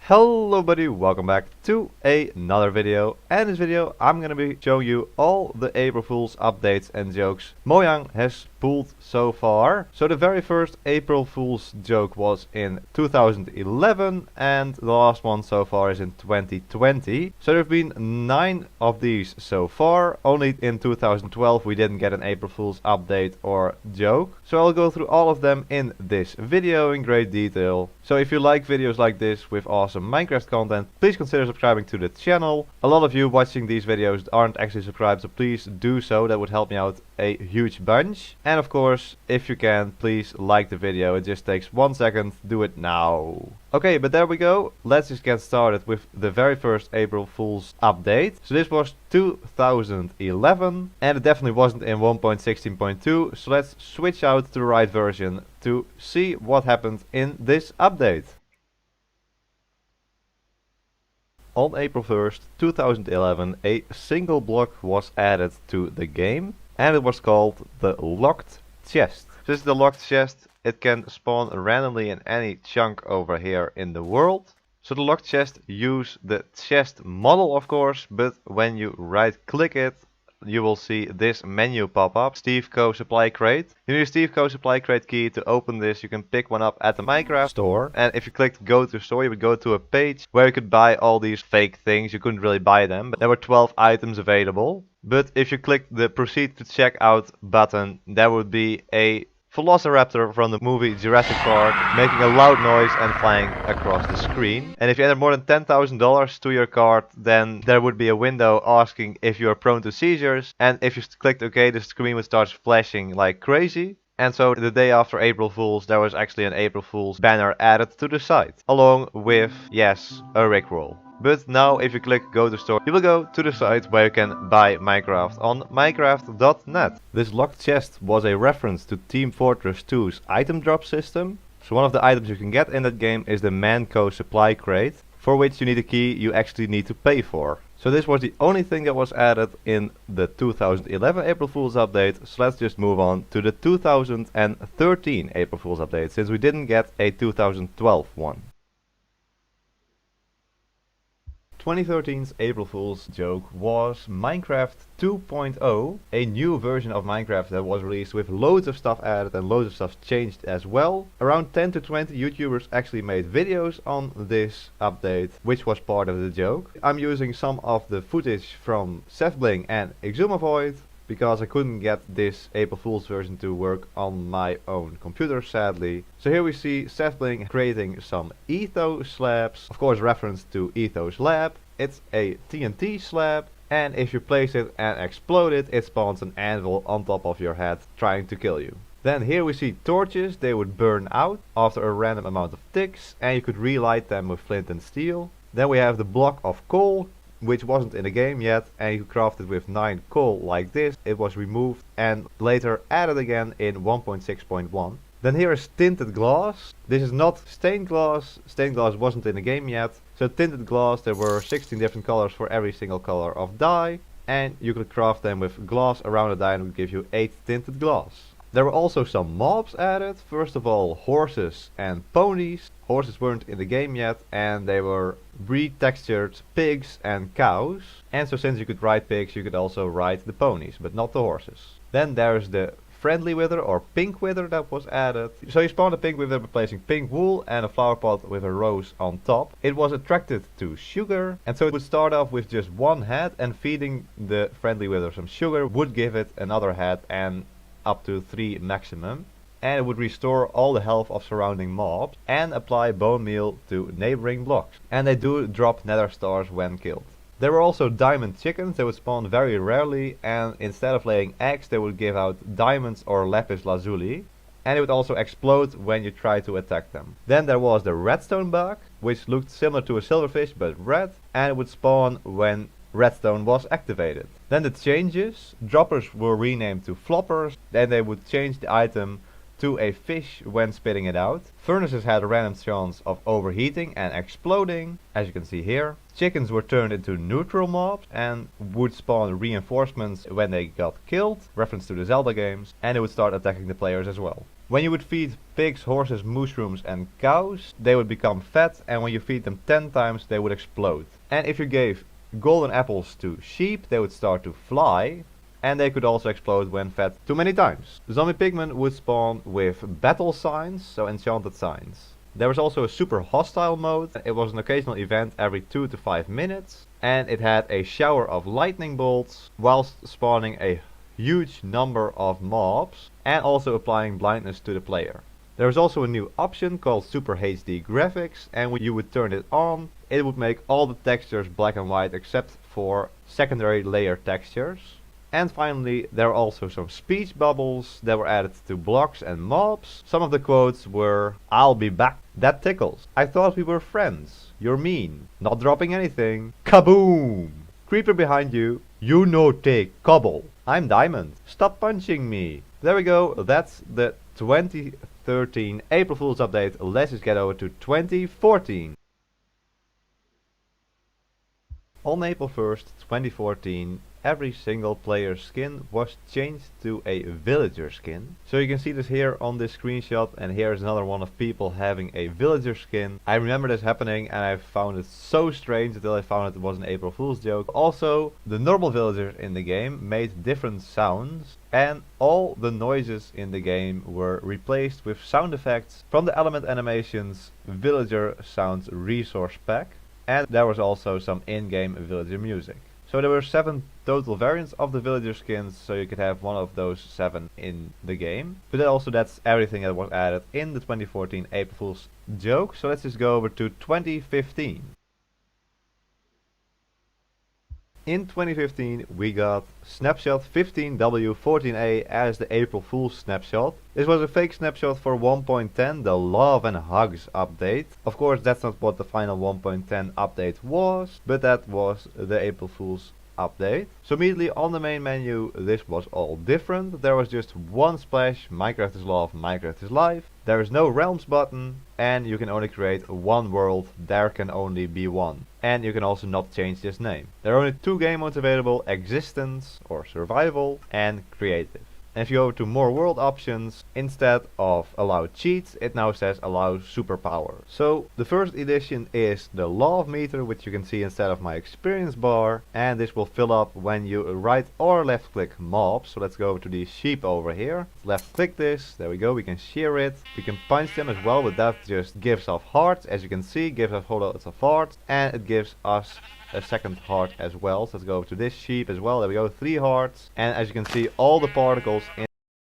Hello buddy, welcome back to another video, and in this video I'm gonna be showing you all the April Fool's updates and jokes Mojang has pulled so far. So the very first April Fool's joke was in 2011 and the last one so far is in 2020. So there have been 9 of these so far. Only in 2012 we didn't get an April Fool's update or joke. So I'll go through all of them in this video in great detail. So if you like videos like this with awesome Minecraft content, please consider subscribing to the channel. A lot of you watching these videos aren't actually subscribed, so please do so. That would help me out a huge bunch. And of course, if you can, please like the video. It just takes 1 second. Do it now. Okay, but there we go. Let's just get started with the very first April Fool's update. So this was 2011 and it definitely wasn't in 1.16.2. So let's switch out to the right version to see what happened in this update. On April 1st, 2011, a single block was added to the game and it was called the locked chest. This is the locked chest. It can spawn randomly in any chunk over here in the world. So the locked chest use the chest model of course, but when you right click it, you will see this menu pop up, Steve Co supply crate. You need a Steve Co supply crate key to open this. You can pick one up at the Minecraft store, and if you clicked go to store, you would go to a page where you could buy all these fake things. You couldn't really buy them, but there were 12 items available. But if you click the proceed to check out button, there would be a Velociraptor from the movie Jurassic Park making a loud noise and flying across the screen. And if you enter more than $10,000 to your cart, then there would be a window asking if you are prone to seizures. And if you clicked OK, the screen would start flashing like crazy. And so the day after April Fool's, there was actually an April Fool's banner added to the site, along with, yes, a rickroll. But now if you click go to store, you will go to the site where you can buy Minecraft on minecraft.net. This locked chest was a reference to Team Fortress 2's item drop system. So one of the items you can get in that game is the Manco supply crate, for which you need a key you actually need to pay for. So this was the only thing that was added in the 2011 April Fool's update. So let's just move on to the 2013 April Fool's update, since we didn't get a 2012 one. 2013's April Fool's joke was Minecraft 2.0, a new version of Minecraft that was released with loads of stuff added and loads of stuff changed as well. Around 10 to 20 YouTubers actually made videos on this update, which was part of the joke. I'm using some of the footage from SEFbling and Exumavoid, because I couldn't get this April Fool's version to work on my own computer, sadly. So here we see SEFbling creating some ethos slabs, of course reference to ethos lab. It's a TNT slab, and if you place it and explode it, it spawns an anvil on top of your head trying to kill you. Then here we see torches. They would burn out after a random amount of ticks, and you could relight them with flint and steel. Then we have the block of coal, which wasn't in the game yet, and you crafted with 9 coal like this. It was removed and later added again in 1.6.1. Then here is tinted glass. This is not stained glass. Stained glass wasn't in the game yet. So tinted glass, there were 16 different colors for every single color of dye, and you could craft them with glass around the die and it would give you 8 tinted glass. There were also some mobs added. First of all, horses and ponies. Horses weren't in the game yet, and they were retextured pigs and cows. And so since you could ride pigs, you could also ride the ponies, but not the horses. Then there's the friendly wither or pink wither that was added. So you spawn a pink wither by placing pink wool and a flower pot with a rose on top. It was attracted to sugar, and so it would start off with just one head, and feeding the friendly wither some sugar would give it another head and up to 3 maximum, and it would restore all the health of surrounding mobs and apply bone meal to neighboring blocks. And they do drop nether stars when killed. There were also diamond chickens. They would spawn very rarely, and instead of laying eggs they would give out diamonds or lapis lazuli, and it would also explode when you try to attack them. Then there was the redstone bug, which looked similar to a silverfish but red, and it would spawn when redstone was activated. Then the changes, droppers were renamed to floppers, then they would change the item to a fish when spitting it out. Furnaces had a random chance of overheating and exploding, as you can see here. Chickens were turned into neutral mobs and would spawn reinforcements when they got killed, reference to the Zelda games, and they would start attacking the players as well. When you would feed pigs, horses, mushrooms and cows, they would become fat, and when you feed them 10 times they would explode. And if you gave golden apples to sheep, they would start to fly, and they could also explode when fed too many times. The zombie pigmen would spawn with battle signs, so enchanted signs. There was also a super hostile mode. It was an occasional event every 2 to 5 minutes, and it had a shower of lightning bolts whilst spawning a huge number of mobs and also applying blindness to the player. There was also a new option called Super HD Graphics, and when you would turn it on, it would make all the textures black and white except for secondary layer textures. And finally, there were also some speech bubbles that were added to blocks and mobs. Some of the quotes were, "I'll be back. That tickles. I thought we were friends. You're mean. Not dropping anything. Kaboom! Creeper behind you. You no take cobble. I'm diamond. Stop punching me." There we go. That's the 2013 April Fool's update. Let's just get over to 2014. On April 1st, 2014, every single player's skin was changed to a villager skin. So you can see this here on this screenshot, and here is another one of people having a villager skin. I remember this happening and I found it so strange until I found it was an April Fool's joke. Also, the normal villagers in the game made different sounds, and all the noises in the game were replaced with sound effects from the Element Animations Villager Sounds Resource Pack. And there was also some in-game villager music. So there were 7 total variants of the villager skins, so you could have one of those 7 in the game. But also that's everything that was added in the 2014 April Fool's joke. So let's just go over to 2015. In 2015 we got snapshot 15W14A as the April Fool's snapshot. This was a fake snapshot for 1.10, the Love and Hugs update. Of course that's not what the final 1.10 update was, but that was the April Fool's update. So immediately on the main menu this was all different. There was just one splash, Minecraft is love, Minecraft is life. There is no realms button, and you can only create one world, there can only be one. And you can also not change this name. There are only 2 game modes available, existence or survival and creative. And if you go to more world options, instead of allow cheats, it now says allow superpower. So the first edition is the love meter, which you can see instead of my experience bar, and this will fill up when you right or left click mobs. So let's go to the sheep over here. Left click this, there we go, we can shear it, we can punch them as well, but that just gives off hearts. As you can see, gives us whole lots of hearts, and it gives us a second heart as well. So let's go to this sheep as well. There we go, 3 hearts, and as you can see all the particles in